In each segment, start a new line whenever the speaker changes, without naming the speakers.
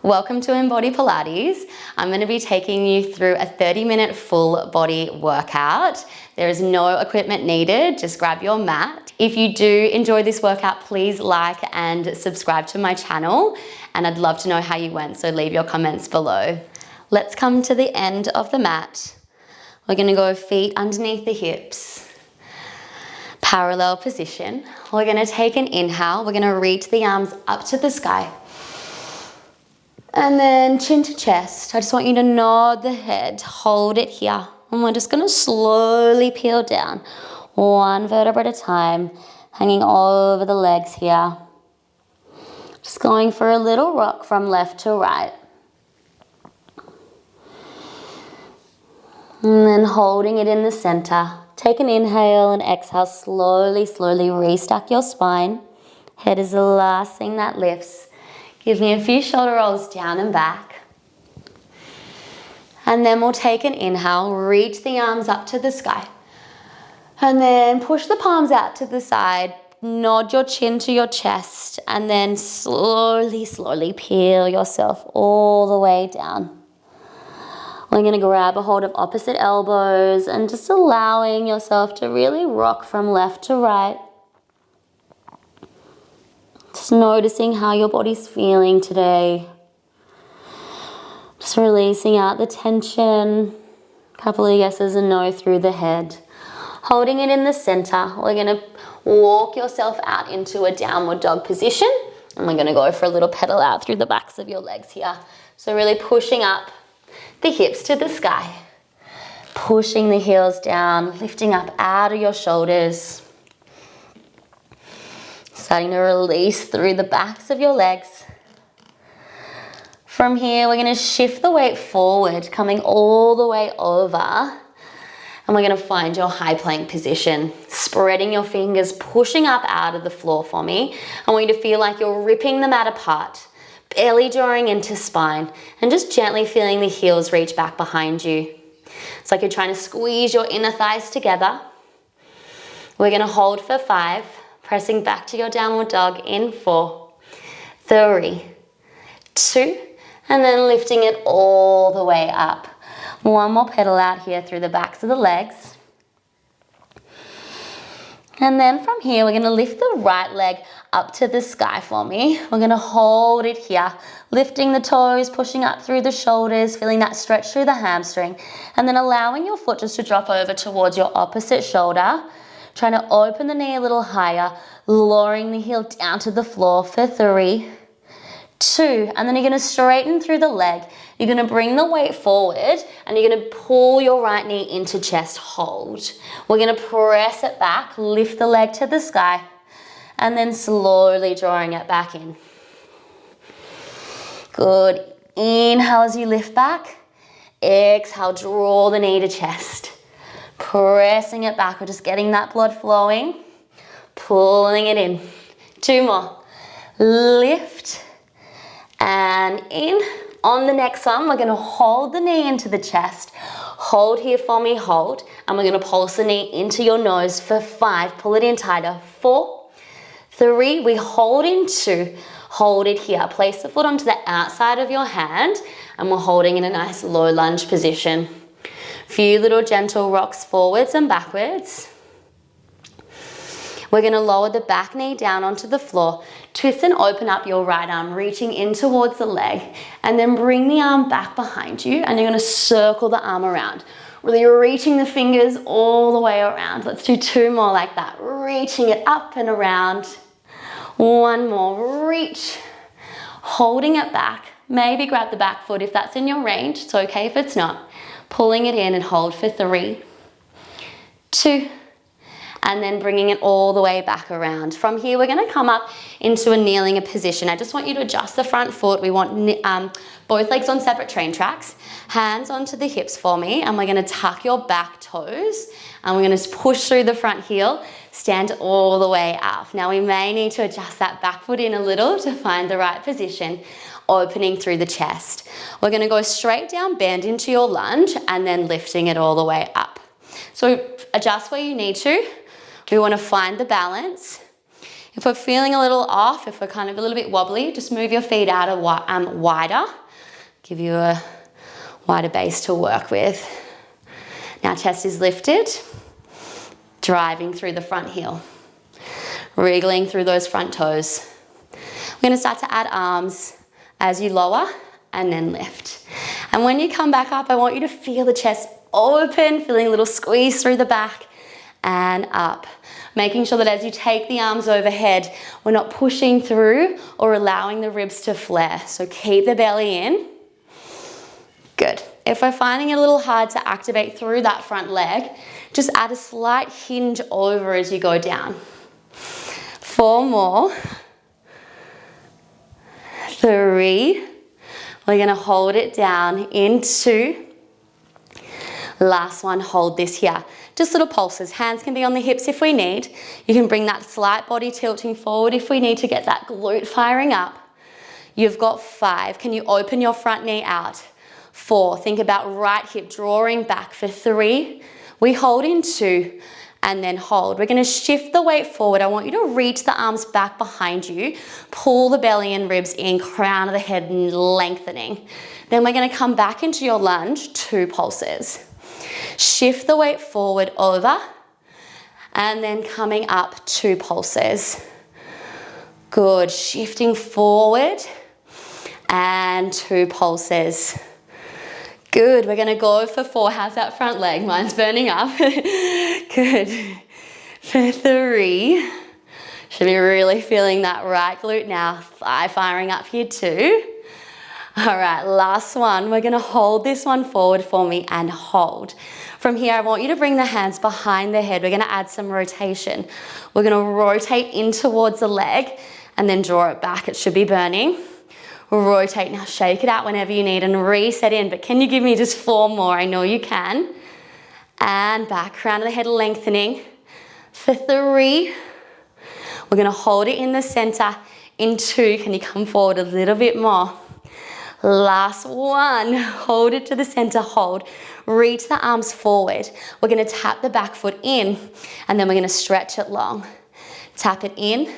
Welcome to Embody Pilates. I'm going to be taking you through a 30-minute full body workout. There is no equipment needed, just grab your mat. If you do enjoy this workout, please like and subscribe to my channel, and I'd love to know how you went, so leave your comments below. Let's come to the end of the mat. We're going to go feet underneath the hips, parallel position. We're going to take an inhale, we're going to reach the arms up to the sky. And then chin to chest. I just want you to nod the head, hold it here. And we're just gonna slowly peel down, one vertebra at a time, hanging over the legs here. Just going for a little rock from left to right. And then holding it in the center. Take an inhale and exhale, slowly, slowly restack your spine. Head is the last thing that lifts. Give me a few shoulder rolls down and back. And then we'll take an inhale, reach the arms up to the sky. And then push the palms out to the side, nod your chin to your chest, and then slowly, slowly peel yourself all the way down. We're gonna grab a hold of opposite elbows and just allowing yourself to really rock from left to right. Just noticing how your body's feeling today. Just releasing out the tension. A couple of yeses and no through the head. Holding it in the center. We're gonna walk yourself out into a downward dog position. And we're gonna go for a little pedal out through the backs of your legs here. So really pushing up the hips to the sky. Pushing the heels down, lifting up out of your shoulders. Starting to release through the backs of your legs. From here, we're going to shift the weight forward, coming all the way over. And we're going to find your high plank position. Spreading your fingers, pushing up out of the floor for me. I want you to feel like you're ripping the mat apart, belly drawing into spine, and just gently feeling the heels reach back behind you. It's like you're trying to squeeze your inner thighs together. We're going to hold for 5. Pressing back to your downward dog in 4, 3, 2, and then lifting it all the way up. One more pedal out here through the backs of the legs. And then from here, we're gonna lift the right leg up to the sky for me. We're gonna hold it here, lifting the toes, pushing up through the shoulders, feeling that stretch through the hamstring, and then allowing your foot just to drop over towards your opposite shoulder. Trying to open the knee a little higher, lowering the heel down to the floor for 3, 2, and then you're gonna straighten through the leg. You're gonna bring the weight forward and you're gonna pull your right knee into chest hold. We're gonna press it back, lift the leg to the sky, and then slowly drawing it back in. Good. Inhale as you lift back. Exhale, draw the knee to chest. Pressing it back, we're just getting that blood flowing, pulling it in. 2 more. Lift and in. On the next one, we're gonna hold the knee into the chest. Hold here for me, hold. And we're gonna pulse the knee into your nose for 5. Pull it in tighter. 4, 3, we hold in 2. Hold it here. Place the foot onto the outside of your hand and we're holding in a nice low lunge position. Few little gentle rocks forwards and backwards. We're gonna lower the back knee down onto the floor. Twist and open up your right arm, reaching in towards the leg, and then bring the arm back behind you, and you're gonna circle the arm around. Really reaching the fingers all the way around. Let's do 2 more like that. Reaching it up and around. 1 more, reach. Holding it back. Maybe grab the back foot if that's in your range. It's okay if it's not. Pulling it in and hold for 3, 2, and then bringing it all the way back around. From here, we're gonna come up into a kneeling position. I just want you to adjust the front foot. We want both legs on separate train tracks. Hands onto the hips for me, and we're gonna tuck your back toes, and we're gonna push through the front heel, stand all the way up. Now we may need to adjust that back foot in a little to find the right position, opening through the chest. We're gonna go straight down, bend into your lunge, and then lifting it all the way up. So adjust where you need to. We wanna find the balance. If we're feeling a little off, if we're kind of a little bit wobbly, just move your feet out wider. Give you a wider base to work with. Now chest is lifted, driving through the front heel, wriggling through those front toes. We're going to start to add arms as you lower and then lift. And when you come back up, I want you to feel the chest open, feeling a little squeeze through the back and up. Making sure that as you take the arms overhead, we're not pushing through or allowing the ribs to flare. So keep the belly in. Good. If we're finding it a little hard to activate through that front leg, just add a slight hinge over as you go down. 4 more. 3. We're going to hold it down in 2. Last one, hold this here. Just little pulses. Hands can be on the hips if we need. You can bring that slight body tilting forward if we need to get that glute firing up. You've got 5. Can you open your front knee out? 4. Think about right hip drawing back for 3. We hold in 2 and then hold. We're going to shift the weight forward. I want you to reach the arms back behind you. Pull the belly and ribs in, crown of the head and lengthening. Then we're going to come back into your lunge, 2 pulses. Shift the weight forward over and then coming up 2 pulses. Good. Shifting forward and 2 pulses. Good. We're going to go for 4. How's that front leg? Mine's burning up. Good. For 3. Should be really feeling that right glute now. Thigh firing up here too. All right, last one. We're going to hold this one forward for me and hold. From here, I want you to bring the hands behind the head. We're going to add some rotation. We're going to rotate in towards the leg and then draw it back. It should be burning. Rotate now, shake it out whenever you need and reset in. But can you give me just 4 more? I know you can. And back, crown of the head lengthening. For 3, we're going to hold it in the center. In 2, can you come forward a little bit more? Last one, hold it to the center, hold. Reach the arms forward. We're going to tap the back foot in and then we're going to stretch it long. Tap it in,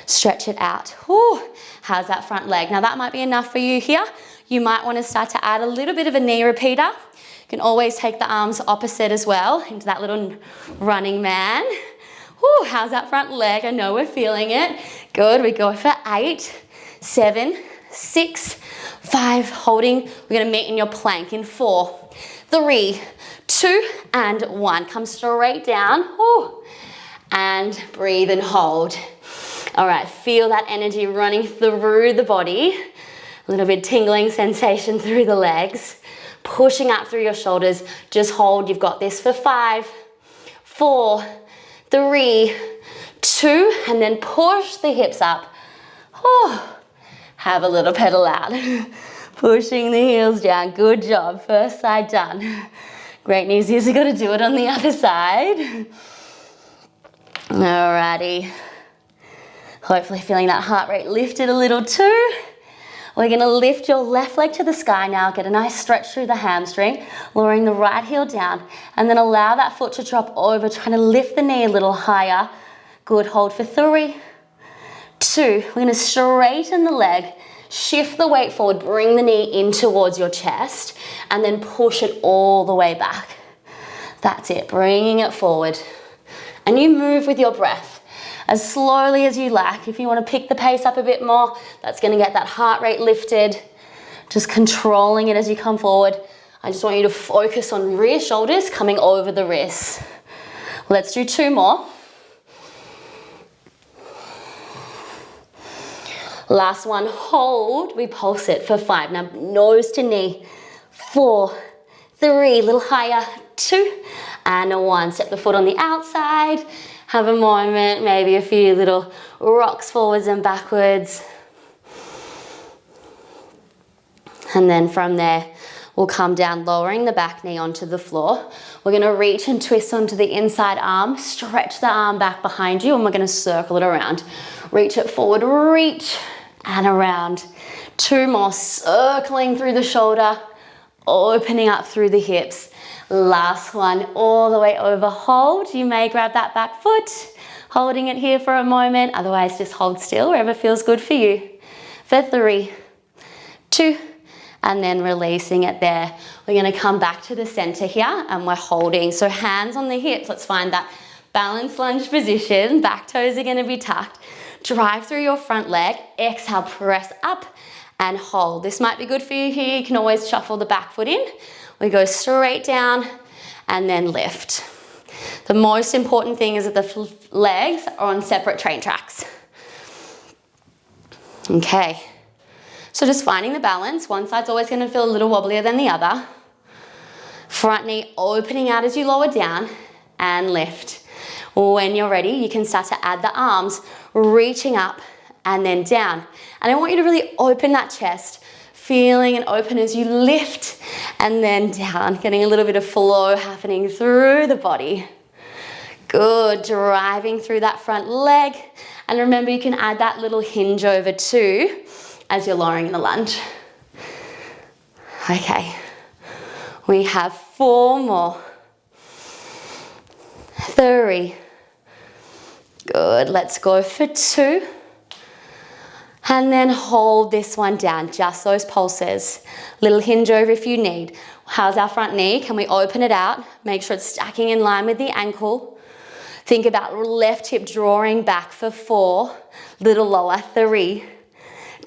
stretch it out. Whew. How's that front leg? Now that might be enough for you here. You might want to start to add a little bit of a knee repeater. You can always take the arms opposite as well into that little running man. Whew. How's that front leg? I know we're feeling it. Good. We go for 8, 7, 6, 5, holding. We're going to meet in your plank in 4, 3, 2, and 1. Come straight down. Whew. And breathe and hold. All right, feel that energy running through the body. A little bit tingling sensation through the legs. Pushing up through your shoulders. Just hold. You've got this for 5, 4, 3, 2, and then push the hips up. Whew. Have a little pedal out. Pushing the heels down. Good job. First side done. Great news is you've got to do it on the other side. Alrighty. Hopefully feeling that heart rate lifted a little too. We're going to lift your left leg to the sky now. Get a nice stretch through the hamstring. Lowering the right heel down. And then allow that foot to drop over. Trying to lift the knee a little higher. Good. Hold for 3, 2. We're going to straighten the leg. Shift the weight forward. Bring the knee in towards your chest. And then push it all the way back. That's it. Bringing it forward. And you move with your breath. As slowly as you like. If you want to pick the pace up a bit more, that's going to get that heart rate lifted. Just controlling it as you come forward. I just want you to focus on rear shoulders coming over the wrists. Let's do 2 more. Last one, hold. We pulse it for 5. Now nose to knee. 4, 3, a little higher. 2, and 1. Step the foot on the outside. Have a moment, maybe a few little rocks forwards and backwards. And then from there, we'll come down, lowering the back knee onto the floor. We're going to reach and twist onto the inside arm, stretch the arm back behind you, and we're going to circle it around. Reach it forward, reach, and around. 2 more, circling through the shoulder, opening up through the hips. Last one, all the way over, hold. You may grab that back foot, Holding it here for a moment, otherwise just hold still wherever feels good for you. For 3, 2, and then releasing it there. We're gonna come back to the center here and we're holding. So hands on the hips, let's find that balanced lunge position. Back toes are gonna be tucked. Drive through your front leg. Exhale, press up and hold. This might be good for you here. You can always shuffle the back foot in. We go straight down and then lift. The most important thing is that the legs are on separate train tracks. Okay. So just finding the balance. One side's always going to feel a little wobblier than the other. Front knee opening out as you lower down and lift. When you're ready, you can start to add the arms, reaching up and then down. And I want you to really open that chest, feeling it open as you lift and then down, getting a little bit of flow happening through the body. Good, driving through that front leg. And remember, you can add that little hinge over too as you're lowering the lunge. Okay, we have 4 more. 3. Good, let's go for 2. And then hold this one down, just those pulses. Little hinge over if you need. How's our front knee? Can we open it out? Make sure it's stacking in line with the ankle. Think about left hip drawing back for 4. Little lower, 3,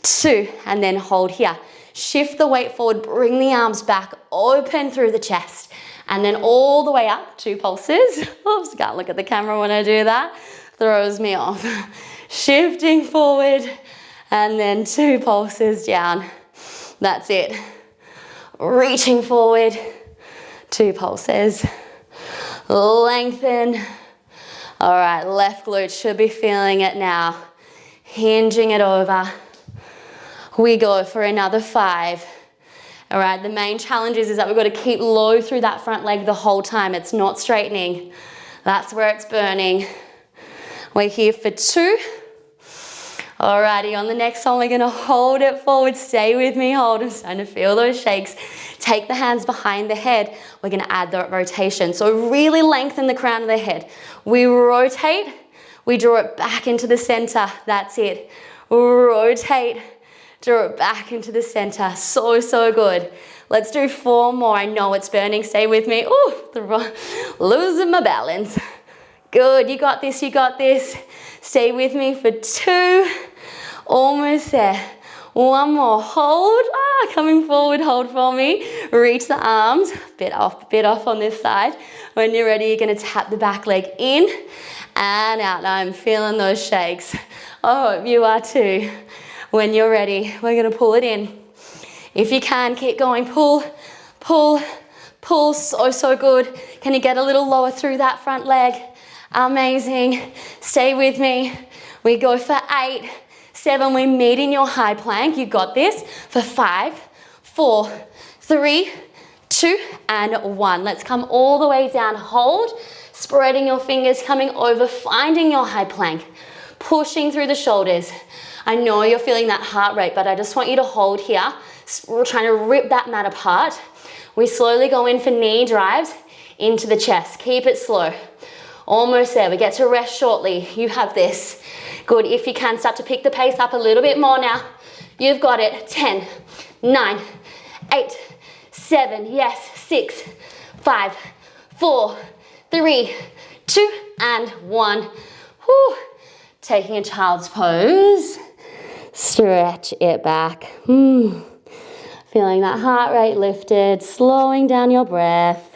2, and then hold here. Shift the weight forward, bring the arms back, open through the chest, and then all the way up, 2 pulses. Oops, can't look at the camera when I do that. Throws me off. Shifting forward, and then 2 pulses down. That's it. Reaching forward, 2 pulses. Lengthen. All right, left glute should be feeling it now. Hinging it over. We go for another 5. All right, the main challenge is that we've got to keep low through that front leg the whole time. It's not straightening. That's where it's burning. We're here for 2. Alrighty, on the next one, we're gonna hold it forward. Stay with me, hold. I'm starting to feel those shakes. Take the hands behind the head. We're gonna add the rotation. So really lengthen the crown of the head. We rotate, we draw it back into the center. That's it. Rotate, draw it back into the center. So, so good. Let's do 4 more. I know it's burning. Stay with me. Ooh, losing my balance. Good, you got this, you got this. Stay with me for 2. Almost there. 1 more. Hold. Coming forward, hold for me. Reach the arms. Bit off on this side. When you're ready, you're going to tap the back leg in and out. I'm feeling those shakes. I hope you are too. When you're ready, we're going to pull it in. If you can, keep going. Pull, pull, pull. So, so good. Can you get a little lower through that front leg? Amazing. Stay with me. We go for 8, 7. We meet in your high plank. You got this. For 5, 4, 3, 2, and 1. Let's come all the way down. Hold. Spreading your fingers, coming over, finding your high plank. Pushing through the shoulders. I know you're feeling that heart rate, but I just want you to hold here. We're trying to rip that mat apart. We slowly go in for knee drives into the chest. Keep it slow. Almost there. We get to rest shortly. You have this. Good. If you can, start to pick the pace up a little bit more now. You've got it. 10, 9, 8, 7, yes, 6, 5, 4, 3, 2, and 1. Whew. Taking a child's pose. Stretch it back. Feeling that heart rate lifted. Slowing down your breath.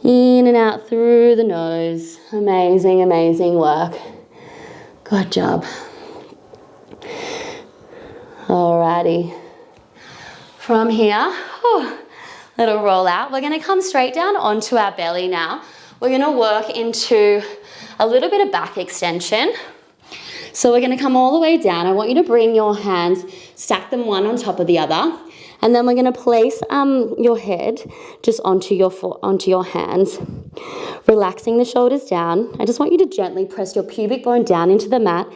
In and out through the nose. Amazing, amazing work. Good job. Alrighty. From here, little roll out. We're gonna come straight down onto our belly now. We're gonna work into a little bit of back extension. So we're gonna come all the way down. I want you to bring your hands, stack them one on top of the other. And then we're going to place your head just onto your hands, relaxing the shoulders down. I just want you to gently press your pubic bone down into the mat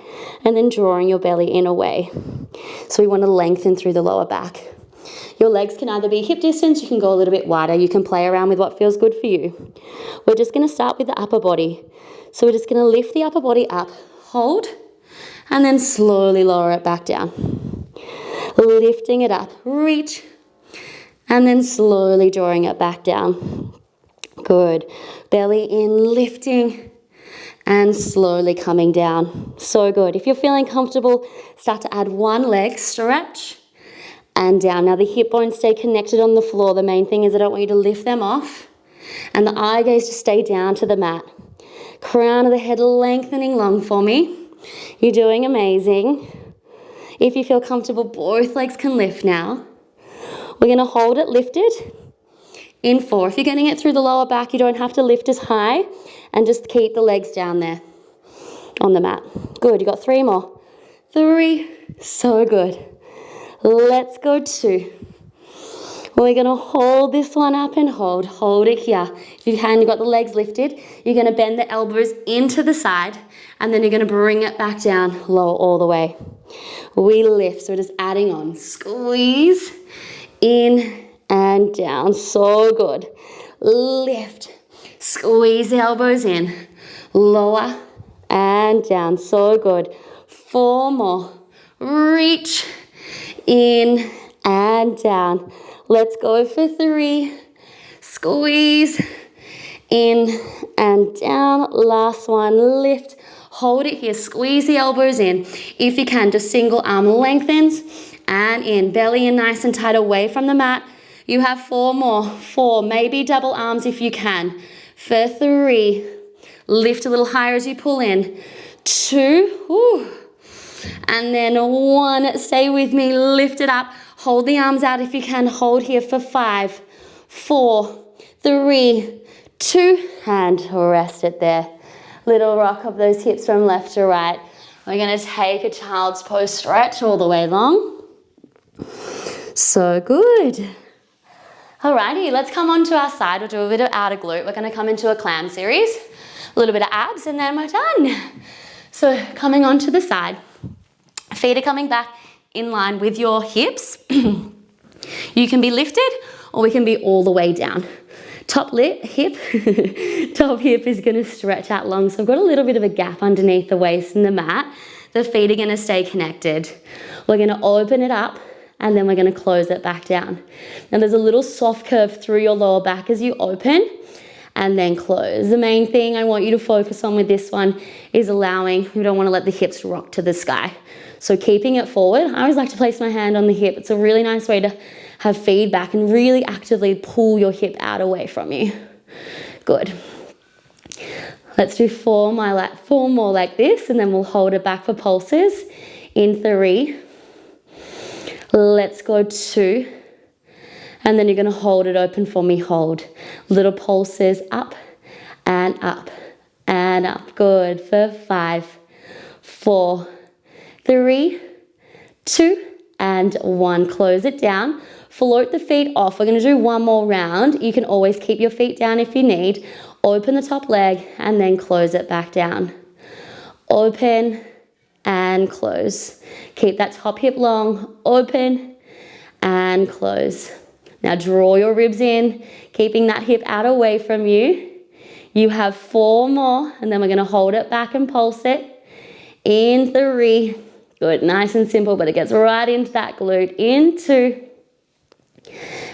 and then drawing your belly in away. So we want to lengthen through the lower back. Your legs can either be hip distance, you can go a little bit wider, you can play around with what feels good for you. We're just going to start with the upper body. So we're just going to lift the upper body up, hold, and then slowly lower it back down. Lifting it up, reach, and then slowly drawing it back down. Good. Belly in, lifting, and slowly coming down. So good. If you're feeling comfortable, start to add one leg, stretch, and down. Now the hip bones stay connected on the floor. The main thing is I don't want you to lift them off. And the eye gaze to stay down to the mat. Crown of the head lengthening long for me. You're doing amazing. If you feel comfortable, both legs can lift now. We're going to hold it lifted in 4. If you're getting it through the lower back, you don't have to lift as high, and just keep the legs down there on the mat. Good, you got 3 more. 3, so good. Let's go 2. We're going to hold this one up and hold it here. If you can, you've got the legs lifted, you're going to bend the elbows into the side, and then you're going to bring it back down, low all the way. We lift, so we're just adding on. Squeeze, in and down, so good. Lift, squeeze the elbows in, lower and down, so good. 4 more, reach, in and down. Let's go for 3, squeeze, in and down. Last one, lift, hold it here, squeeze the elbows in. If you can, just single arm lengthens and in, belly in nice and tight away from the mat. You have 4 more, 4, maybe double arms if you can. For 3, lift a little higher as you pull in. 2, whew. And then 1, stay with me, lift it up. Hold the arms out if you can, hold here for 5, 4, 3, 2, and rest it there. Little rock of those hips from left to right. We're gonna take a child's pose, stretch all the way long. So good. Alrighty, let's come onto our side. We'll do a bit of outer glute. We're gonna come into a clam series, a little bit of abs, and then we're done. So coming onto the side, feet are coming back in line with your hips. You can be lifted or we can be all the way down. Top hip is gonna stretch out long. So I've got a little bit of a gap underneath the waist and the mat. The feet are gonna stay connected. We're gonna open it up and then we're gonna close it back down. Now there's a little soft curve through your lower back as you open and then close. The main thing I want you to focus on with this one is allowing, we don't wanna let the hips rock to the sky. So keeping it forward. I always like to place my hand on the hip. It's a really nice way to have feedback and really actively pull your hip out away from you. Good. Let's do 4 more like this, and then we'll hold it back for pulses. In 3. Let's go 2. And then you're gonna hold it open for me, hold. Little pulses up and up and up. Good, for 5, 4, 3, 2, and 1. Close it down. Float the feet off. We're gonna do 1 more round. You can always keep your feet down if you need. Open the top leg and then close it back down. Open and close. Keep that top hip long. Open and close. Now draw your ribs in, keeping that hip out away from you. You have 4 more, and then we're gonna hold it back and pulse it. In 3, good, nice and simple, but it gets right into that glute. In 2,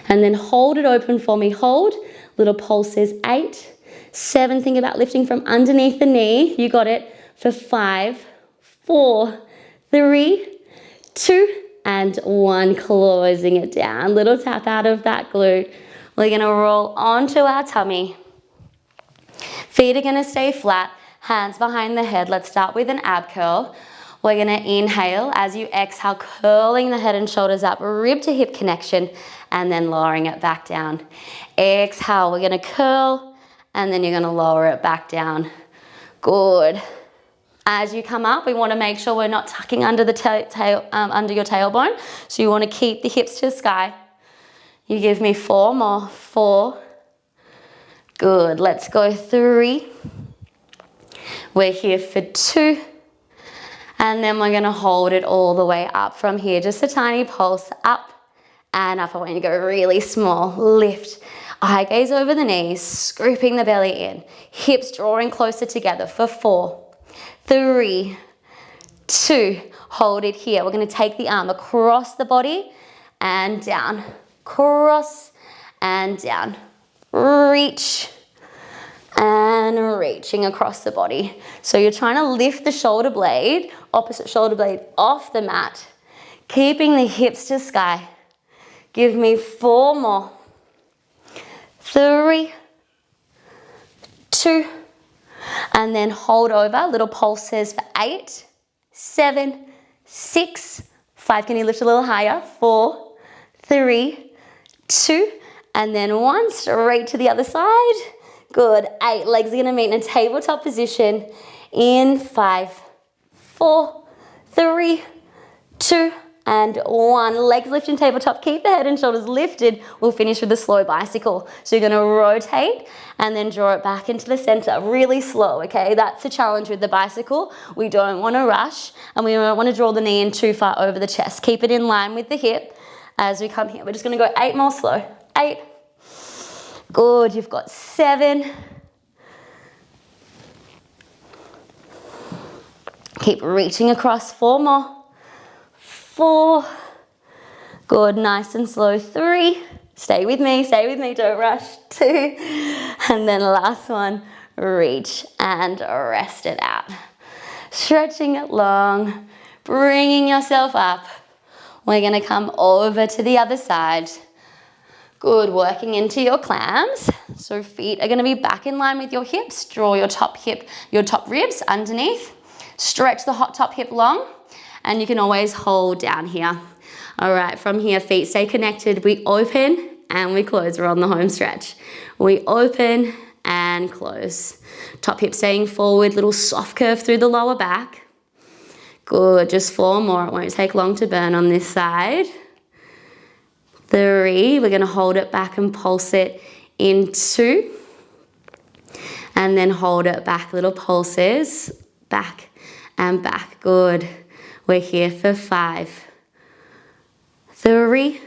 and then hold it open for me, hold. Little pulses, 8, 7, think about lifting from underneath the knee. You got it. For 5, 4, 3, 2, and 1, closing it down. Little tap out of that glute. We're gonna roll onto our tummy. Feet are gonna stay flat, hands behind the head. Let's start with an ab curl. We're gonna inhale. As you exhale, curling the head and shoulders up, rib to hip connection, and then lowering it back down. Exhale, we're gonna curl, and then you're gonna lower it back down. Good. As you come up, we want to make sure we're not tucking under the under your tailbone. So you want to keep the hips to the sky. You give me 4 more. 4. Good. Let's go 3. We're here for 2. And then we're going to hold it all the way up from here. Just a tiny pulse up and up. I want you to go really small. Lift. Eye gaze over the knees, scooping the belly in. Hips drawing closer together for 4, 3, 2. Hold it here. We're going to take the arm across the body and down. Cross and down. Reach and reaching across the body. So you're trying to lift the shoulder blade, opposite shoulder blade, off the mat, keeping the hips to sky. Give me 4 more. 3, 2, and then hold over. Little pulses for 8, 7, 6, 5. Can you lift a little higher? 4, 3, 2, and then 1. Straight to the other side. Good. 8. Legs are going to meet in a tabletop position in 5, 4, 3, 2, and 1. Legs lift in tabletop. Keep the head and shoulders lifted. We'll finish with a slow bicycle. So you're going to rotate and then draw it back into the center. Really slow, okay? That's the challenge with the bicycle. We don't want to rush and we don't want to draw the knee in too far over the chest. Keep it in line with the hip as we come here. We're just going to go 8 more slow. 8. Good. You've got 7. Keep reaching across. 4 more. 4. Good. Nice and slow. 3. Stay with me, don't rush. 2. And then last one, reach and rest it out. Stretching it long, bringing yourself up. We're gonna come over to the other side. Good, working into your clams. So feet are gonna be back in line with your hips. Draw your top ribs underneath. Stretch the hot top hip long, and you can always hold down here. All right, from here, feet stay connected. We open and we close. We're on the home stretch. We open and close. Top hip staying forward, little soft curve through the lower back. Good, just 4 more. It won't take long to burn on this side. 3, we're gonna hold it back and pulse it in 2. And then hold it back, little pulses, back and back. Good. We're here for 5, 3,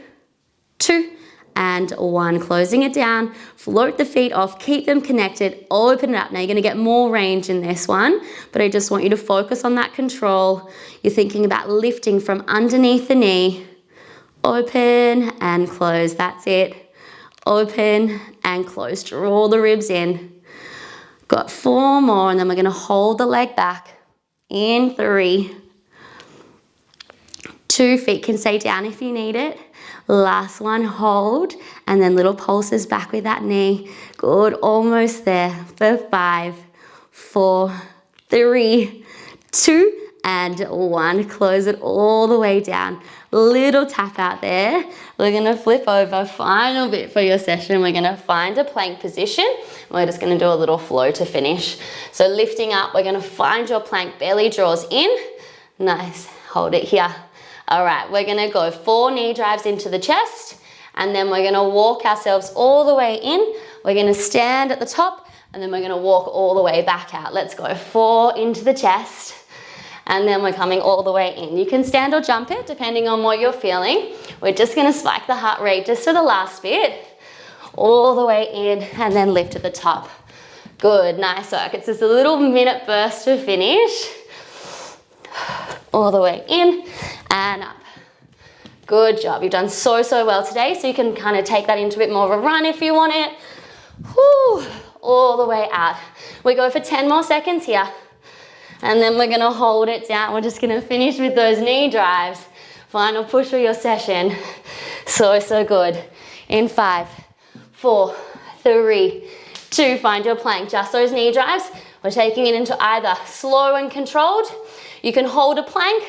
2, and 1. Closing it down, float the feet off, keep them connected, open it up. Now you're gonna get more range in this one, but I just want you to focus on that control. You're thinking about lifting from underneath the knee. Open and close, that's it. Open and close, draw the ribs in. Got 4 more, and then we're gonna hold the leg back in 3, 2. Feet can stay down if you need it. Last one, hold, and then little pulses back with that knee. Good, almost there for 5, 4, 3, 2, and 1. Close it all the way down. Little tap out there. We're gonna flip over, final bit for your session. We're gonna find a plank position. We're just gonna do a little flow to finish. So lifting up, we're gonna find your plank, belly draws in. Nice, hold it here. All right, we're gonna go 4 knee drives into the chest, and then we're gonna walk ourselves all the way in. We're gonna stand at the top, and then we're gonna walk all the way back out. Let's go 4 into the chest, and then we're coming all the way in. You can stand or jump it, depending on what you're feeling. We're just gonna spike the heart rate just for the last bit. All the way in, and then lift at the top. Good, nice work. It's just a little minute burst to finish. All the way in and up. Good job. You've done so well today, so you can kind of take that into a bit more of a run if you want it. Whew, all the way out. We go for 10 more seconds here, and then we're gonna hold it down. We're just gonna finish with those knee drives. Final push for your session. So good. In 5, 4, 3, 2, find your plank. Just those knee drives. We're taking it into either slow and controlled. You can hold a plank,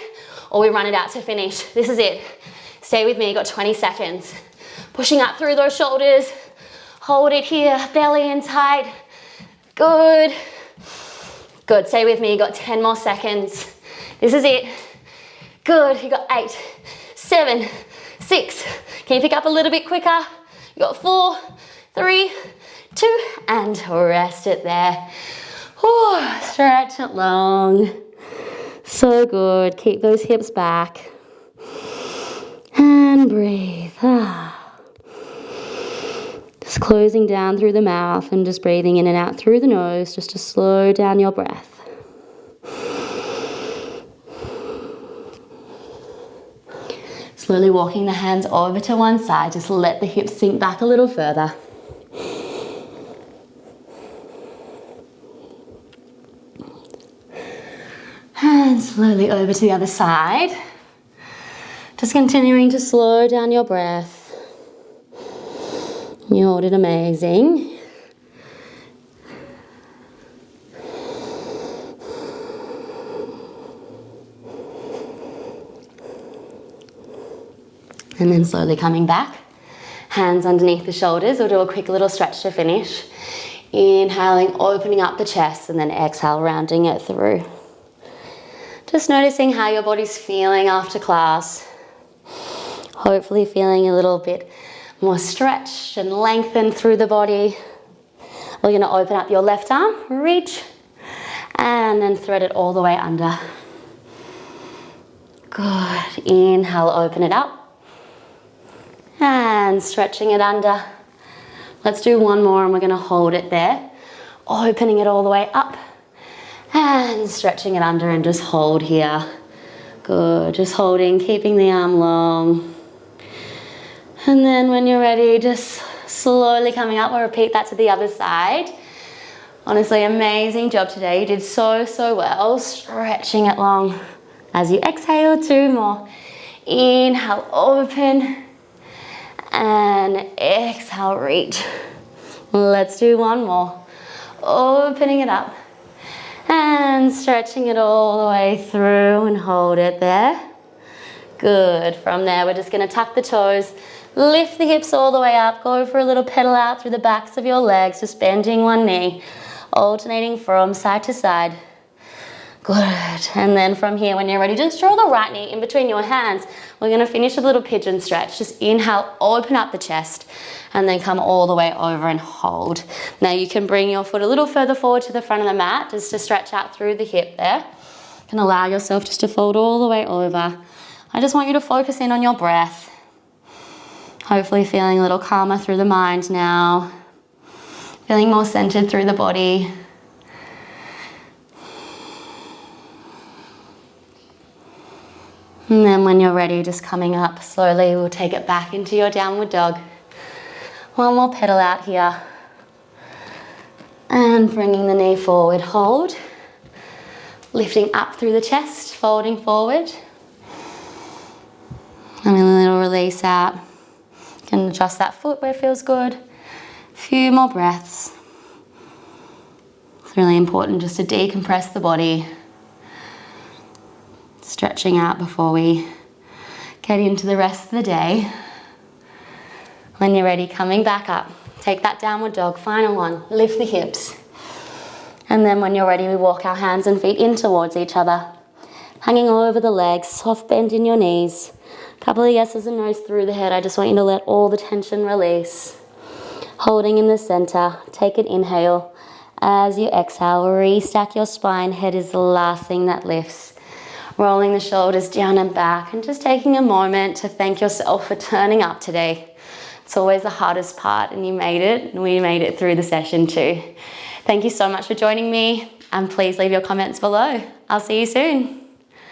or we run it out to finish. This is it. Stay with me, you got 20 seconds. Pushing up through those shoulders. Hold it here, belly in tight. Good. Good, stay with me, you got 10 more seconds. This is it. Good, you got 8, 7, 6. Can you pick up a little bit quicker? You got 4, 3, 2, and rest it there. Whew, stretch it long. So good. Keep those hips back. And breathe. Just closing down through the mouth and just breathing in and out through the nose just to slow down your breath. Slowly walking the hands over to one side, just let the hips sink back a little further. And slowly over to the other side. Just continuing to slow down your breath. You all did amazing. And then slowly coming back, hands underneath the shoulders. We'll do a quick little stretch to finish. Inhaling, opening up the chest, and then exhale, rounding it through. Just noticing how your body's feeling after class. Hopefully feeling a little bit more stretched and lengthened through the body. We're going to open up your left arm, reach, and then thread it all the way under. Good. Inhale, open it up. And stretching it under. Let's do one more and we're going to hold it there. Opening it all the way up. And stretching it under and just hold here. Good. Just holding, keeping the arm long. And then when you're ready, just slowly coming up. We'll repeat that to the other side. Honestly, amazing job today. You did so, so well. Stretching it long. As you exhale, two more. Inhale, open. And exhale, reach. Let's do one more. Opening it up. And stretching it all the way through and hold it there. Good. From there, we're just going to tuck the toes. Lift the hips all the way up. Go for a little pedal out through the backs of your legs. Just bending one knee. Alternating from side to side. Good. And then from here, when you're ready, just draw the right knee in between your hands. We're going to finish a little pigeon stretch. Just inhale, open up the chest, and then come all the way over and hold. Now you can bring your foot a little further forward to the front of the mat, just to stretch out through the hip there. You can allow yourself just to fold all the way over. I just want you to focus in on your breath. Hopefully feeling a little calmer through the mind now. Feeling more centered through the body. And then when you're ready, just coming up slowly, we'll take it back into your downward dog. One more pedal out here. And bringing the knee forward, hold. Lifting up through the chest, folding forward. And then a little release out. You can adjust that foot where it feels good. A few more breaths. It's really important just to decompress the body. Stretching out before we get into the rest of the day. When you're ready, coming back up. Take that downward dog, final one. Lift the hips. And then when you're ready, we walk our hands and feet in towards each other. Hanging over the legs, soft bend in your knees. A couple of yeses and nos through the head. I just want you to let all the tension release. Holding in the center, take an inhale. As you exhale, restack your spine. Head is the last thing that lifts. Rolling the shoulders down and back and just taking a moment to thank yourself for turning up today. It's always the hardest part and you made it and we made it through the session too. Thank you so much for joining me and please leave your comments below. I'll see you soon.